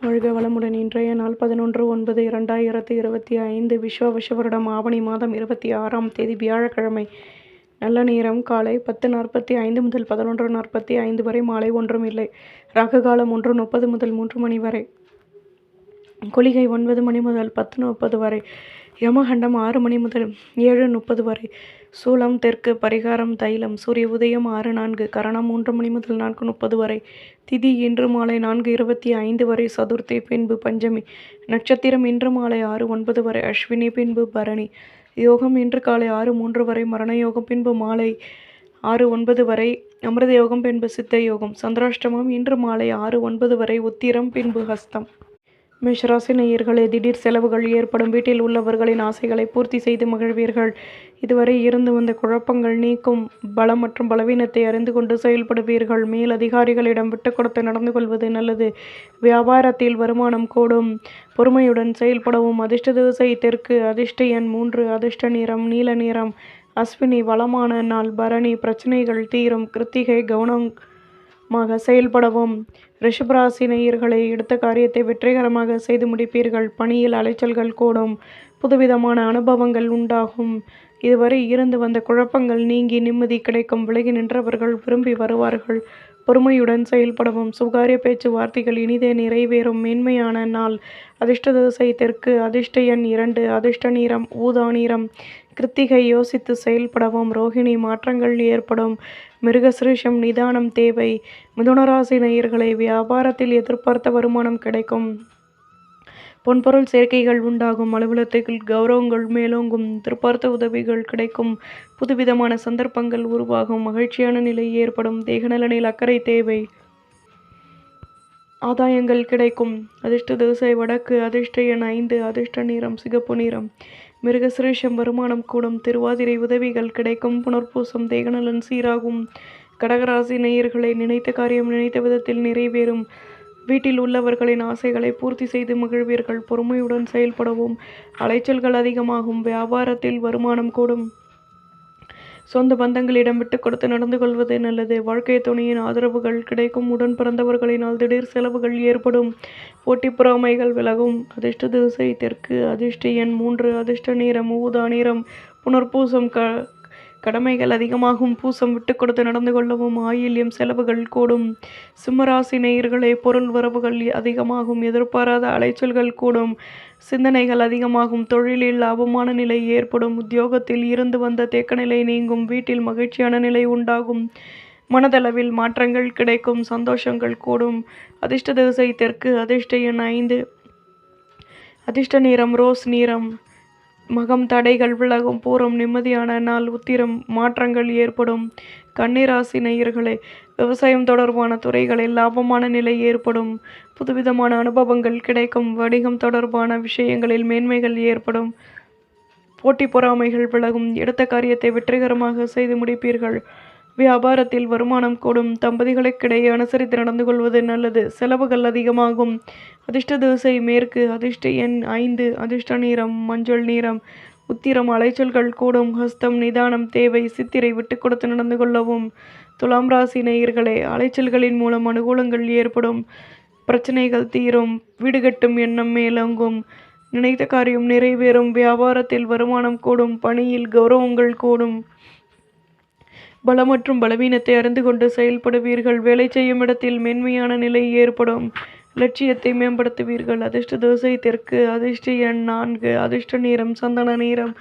வாழ்க வளமுடன். இன்றைய நாள் 11/9/2025 விஸ்வாவச வருடம் ஆவணி மாதம் 26ஆம் தேதி வியாழக்கிழமை. நல்ல நேரம் காலை 10:45 முதல் 11:45 வரை. மாலை ஒன்றும் இல்லை. ராகு காலம் 1:30 முதல் 3 மணி வரை. குளிகை 9 மணி முதல் 10:30 வரை. யமகண்டம் 6 மணி முதல் 7:30 வரை. சூலம் தெற்கு. பரிகாரம் தைலம். சூரிய உதயம் 6:04. கரணம் 3 மணி முதல் 4:30 வரை. திதி இன்று மாலை 4:25 வரை. சதுர்த்தி பின்பு பஞ்சமி. நட்சத்திரம் இன்று மாலை 6:09 வரை. அஸ்வினி பின்பு பரணி. யோகம் இன்று காலை 6:03 வரை. மரண யோகம் பின்பு மாலை 6:09 வரை. அமிர்த யோகம் பின்பு சித்த யோகம். சந்திராஷ்டமம் இன்று மாலை 6:09 வரை. உத்திரம் பின்பு ஹஸ்தம். மேஷராசி நேயர்களே, திடீர் செலவுகள் ஏற்படும். வீட்டில் உள்ளவர்களின் ஆசைகளை பூர்த்தி செய்து மகிழ்வீர்கள். இதுவரை இருந்து வந்த குழப்பங்கள் நீக்கும். பலம் மற்றும் பலவீனத்தை அறிந்து கொண்டு செயல்படுவீர்கள். மேல் அதிகாரிகளிடம் விட்டு கொடுத்து நடந்து கொள்வது நல்லது. வியாபாரத்தில் வருமானம் கூடும். பொறுமையுடன் செயல்படவும். அதிர்ஷ்ட திசை தெற்கு. அதிர்ஷ்ட எண் 3. அதிர்ஷ்ட நிறம் நீல நிறம். அஸ்வினி வளமான நாள். பரணி பிரச்சனைகள் தீரும். கிருத்திகை கவனமாக செயல்படவும். ரிஷபராசி நேயர்களை, எடுத்த காரியத்தை வெற்றிகரமாக செய்து முடிப்பீர்கள். பணியில் அலைச்சல்கள் கூடும். புதுவிதமான அனுபவங்கள் உண்டாகும். இதுவரை இருந்து வந்த குழப்பங்கள் நீங்கி நிம்மதி கிடைக்கும். விலகி நின்றவர்கள் விரும்பி வருவார்கள். பொறுமையுடன் செயல்படவும். சுகாரிய பேச்சுவார்த்தைகள் இனிதே நிறைவேறும். மேன்மையான நாள். அதிர்ஷ்ட திசை தெற்கு. அதிர்ஷ்ட எண் 2. அதிர்ஷ்ட நிறம் ஊதா நிறம். கிருத்திகை யோசித்து செயல்படவும். ரோகிணி மாற்றங்கள் ஏற்படும். மிருகசிருஷம் நிதானம் தேவை. மிதுனராசி நேயர்களை, வியாபாரத்தில் எதிர்பார்த்த வருமானம் கிடைக்கும். பொன்பொருள் சேர்க்கைகள் உண்டாகும். அலுவலகத்தில் கௌரவங்கள் மேலோங்கும். எதிர்பார்த்த உதவிகள் கிடைக்கும். புதுவிதமான சந்தர்ப்பங்கள் உருவாகும். மகிழ்ச்சியான நிலை ஏற்படும். தேகநலனில் அக்கறை தேவை. ஆதாயங்கள் கிடைக்கும். அதிர்ஷ்ட திசை வடக்கு. அதிர்ஷ்ட எண் 5. அதிர்ஷ்ட நிறம் சிகப்பு நிறம். மிருகசிரேஷம் வருமானம் கூடும். திருவாதிரை உதவிகள் கிடைக்கும். புனர்பூசம் தேகநலன் சீராகும். கடகராசி நேயர்களை, நினைத்த காரியம் நினைத்த விதத்தில் நிறைவேறும். வீட்டில் உள்ளவர்களின் ஆசைகளை பூர்த்தி செய்து மகிழ்வீர்கள். பொறுமையுடன் செயல்படவும். அலைச்சல்கள் அதிகமாகும். வியாபாரத்தில் வருமானம் கூடும். சொந்த பந்தங்களிடம் விட்டு கொடுத்து நடந்து கொள்வது நல்லது. வாழ்க்கை துணையின் ஆதரவுகள் கிடைக்கும். உடன் பிறந்தவர்களினால் திடீர் செலவுகள் ஏற்படும். போட்டி பொறாமைகள் விலகும். அதிர்ஷ்ட திசை தெற்கு. அதிர்ஷ்ட எண் 3. அதிர்ஷ்ட நிறம் ஊதா நிறம். புனர்பூசம் கடமைகள் அதிகமாகும். பூசம் விட்டு கொடுத்து நடந்து கொள்ளவும். ஆயில்யம் செலவுகள் கூடும். சிம்மராசி நேயர்களே, பொருள் வரவுகள் அதிகமாகும். எதிர்பாராத அலைச்சல்கள் கூடும். சிந்தனைகள் அதிகமாகும். தொழிலில் லாபமான நிலை ஏற்படும். உத்தியோகத்தில் இருந்து வந்த தேக்க நிலை நீங்கும். வீட்டில் மகிழ்ச்சியான நிலை உண்டாகும். மனதளவில் மாற்றங்கள் கிடைக்கும். சந்தோஷங்கள் கூடும். அதிர்ஷ்ட திசை தெற்கு. அதிர்ஷ்ட எண் 5. அதிர்ஷ்ட நிறம் ரோஸ் நிறம். மகம் தடைகள் விலகும். பூரம் நிம்மதியான நாள். உத்திரம் மாற்றங்கள் ஏற்படும். கன்னிராசி நேயர்களே, விவசாயம் தொடர்பான துறைகளில் லாபமான நிலை ஏற்படும். புதுவிதமான அனுபவங்கள் கிடைக்கும். வணிகம் தொடர்பான விஷயங்களில் மேன்மைகள் ஏற்படும். போட்டி பொறாமைகள் விலகும். எடுத்த காரியத்தை வெற்றிகரமாக செய்து முடிப்பீர்கள். வியாபாரத்தில் வருமானம் கூடும். தம்பதிகளுக்கிடையே அனுசரித்து நடந்து கொள்வது நல்லது. செலவுகள் அதிகமாகும். அதிர்ஷ்ட திசை மேற்கு. அதிர்ஷ்ட எண் 5. அதிர்ஷ்ட நிறம் மஞ்சள் நிறம். உத்திரம் அலைச்சல்கள் கூடும். ஹஸ்தம் நிதானம் தேவை. சித்திரை விட்டு கொடுத்து நடந்து கொள்ளவும். துலாம் ராசி நேயர்களே, அலைச்சல்களின் மூலம் அனுகூலங்கள் ஏற்படும். பிரச்சனைகள் தீரும். வீடு கட்டும் எண்ணம் மேலோங்கும். நினைத்த காரியம் நிறைவேறும். வியாபாரத்தில் வருமானம் கூடும். பணியில் கௌரவங்கள் கூடும். பலம் மற்றும் பலவீனத்தை அறிந்து கொண்டு செயல்படுவீர்கள். வேலை செய்யும் இடத்தில் மேன்மையான நிலை ஏற்படும். லட்சியத்தை மேம்படுத்துவீர்கள். அதிர்ஷ்ட திசை தெற்கு. அதிர்ஷ்ட எண் 4. அதிர்ஷ்ட நிறம் சந்தன நிறம்.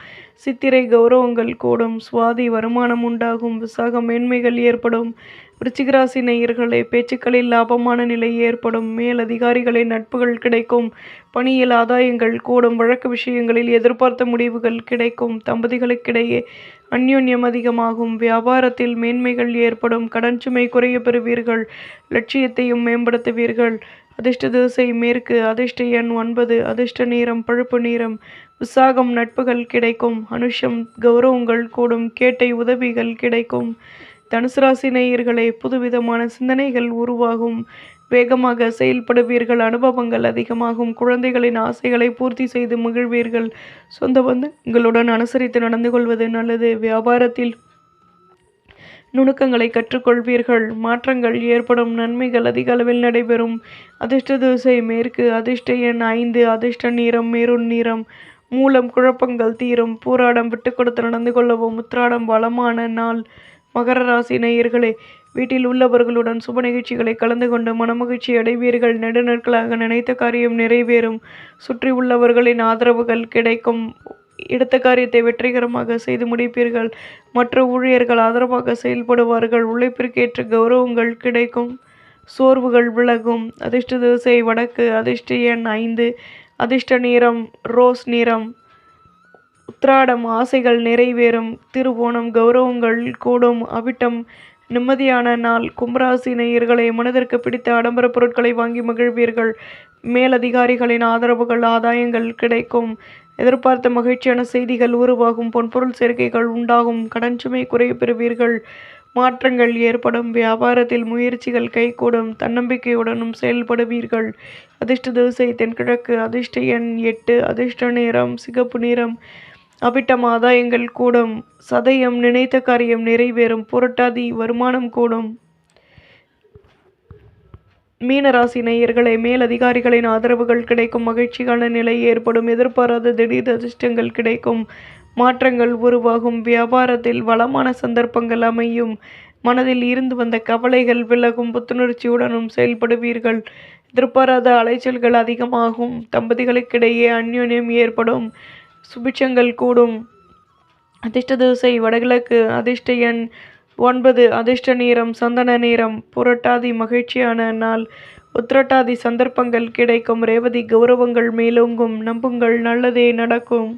சித்திரை கௌரவங்கள் கூடும். சுவாதி வருமானம் உண்டாகும். விசாகம் மேன்மைகள் ஏற்படும். விருச்சிகராசி நேயர்களே, பேச்சுக்களில் லாபமான நிலை ஏற்படும். மேல் அதிகாரிகளின் நட்புகள் கிடைக்கும். பணியில் ஆதாயங்கள் கூடும். வழக்கு விஷயங்களில் எதிர்பார்த்த முடிவுகள் கிடைக்கும். தம்பதிகளுக்கிடையே அந்யோன்யம் அதிகமாகும். வியாபாரத்தில் மேன்மைகள் ஏற்படும். கடன் சுமை குறைய பெறுவீர்கள். லட்சியத்தையும் மேம்படுத்துவீர்கள். அதிர்ஷ்ட திசை மேற்கு. அதிர்ஷ்ட எண் 9. அதிர்ஷ்ட நிறம் பழுப்பு நிறம். விசாகம் நட்புகள் கிடைக்கும். அனுஷம் கௌரவங்கள் கூடும். கேட்டை உதவிகள் கிடைக்கும். தனுசு ராசி நேயர்களே, புதுவிதமான சிந்தனைகள் உருவாகும். வேகமாக செயல்படுவீர்கள். அனுபவங்கள் அதிகமாகும். குழந்தைகளின் ஆசைகளை பூர்த்தி செய்து மகிழ்வீர்கள். சொந்த பந்தங்களுடன் அனுசரித்து நடந்து கொள்வது நல்லது. வியாபாரத்தில் நுணுக்கங்களை கற்றுக்கொள்வீர்கள். மாற்றங்கள் ஏற்படும். நன்மைகள் அதிக அளவில் நடைபெறும். அதிர்ஷ்ட திசை மேற்கு. அதிர்ஷ்ட எண் 5. அதிர்ஷ்ட நிறம் மெரூன் நிறம். மூலம் குழப்பங்கள் தீரும். பூராடம் விட்டு கொடுத்து நடந்து கொள்ளவும். உத்திராடம் வளமான நாள். மகர ராசி நேயர்களே, வீட்டில் உள்ளவர்களுடன் சுப நிகழ்ச்சிகளை கலந்து கொண்டு மனமகிழ்ச்சி அடைவீர்கள். நெடுநாட்களாக நினைத்த காரியம் நிறைவேறும். சுற்றி உள்ளவர்களின் ஆதரவுகள் கிடைக்கும். எடுத்த காரியத்தை வெற்றிகரமாக செய்து முடிப்பீர்கள். மற்ற ஊழியர்கள் ஆதரவாக செயல்படுவார்கள். உழைப்பிற்கேற்ற கௌரவங்கள் கிடைக்கும். சோர்வுகள் விலகும். அதிர்ஷ்ட திசை வடக்கு. அதிர்ஷ்ட எண் 5. அதிர்ஷ்ட நிறம் ரோஸ் நிறம். உத்திராடம் ஆசைகள் நிறைவேறும். திருவோணம் கௌரவங்கள் கூடும். அவிட்டம் நிம்மதியான நாள். கும்பராசி நேயர்களை, மனதிற்கு பிடித்த ஆடம்பர பொருட்களை வாங்கி மகிழ்வீர்கள். மேலதிகாரிகளின் ஆதரவுகள் ஆதாயங்கள் கிடைக்கும். எதிர்பார்த்த மகிழ்ச்சியான செய்திகள் உருவாகும். பொன்பொருள் சேர்க்கைகள் உண்டாகும். கடன் சுமை குறைய பெறுவீர்கள். மாற்றங்கள் ஏற்படும். வியாபாரத்தில் முயற்சிகள் கைகூடும். தன்னம்பிக்கையுடனும் செயல்படுவீர்கள். அதிர்ஷ்ட திசை தென்கிழக்கு. அதிர்ஷ்ட எண் 8. அதிர்ஷ்ட நிறம் சிகப்பு நிறம். அவிட்டம் ஆதாயங்கள் கூடும். சதயம் நினைத்த காரியம் நிறைவேறும். புரட்டாதி வருமானம் கூடும். மீனராசி நேயர்களை, மேல் அதிகாரிகளின் ஆதரவுகள் கிடைக்கும். மகிழ்ச்சியான நிலை ஏற்படும். எதிர்பாராத திடீர் அதிர்ஷ்டங்கள் கிடைக்கும். மாற்றங்கள் உருவாகும். வியாபாரத்தில் வளமான சந்தர்ப்பங்கள் அமையும். மனதில் இருந்து வந்த கவலைகள் விலகும். புத்துணர்ச்சியுடனும் செயல்படுவீர்கள். எதிர்பாராத அலைச்சல்கள் அதிகமாகும். தம்பதிகளுக்கிடையே அந்யோன்யம் ஏற்படும். சுபிட்சங்கள் கூடும். அதிர்ஷ்ட திசை வடகிழக்கு. அதிர்ஷ்ட எண் 9. அதிர்ஷ்ட நிறம் சந்தன நிறம். புரட்டாதி மகிழ்ச்சியான நாள். உத்திரட்டாதி சந்தர்ப்பங்கள் கிடைக்கும். ரேவதி கௌரவங்கள் மேலோங்கும். நம்புங்கள், நல்லதே நடக்கும்.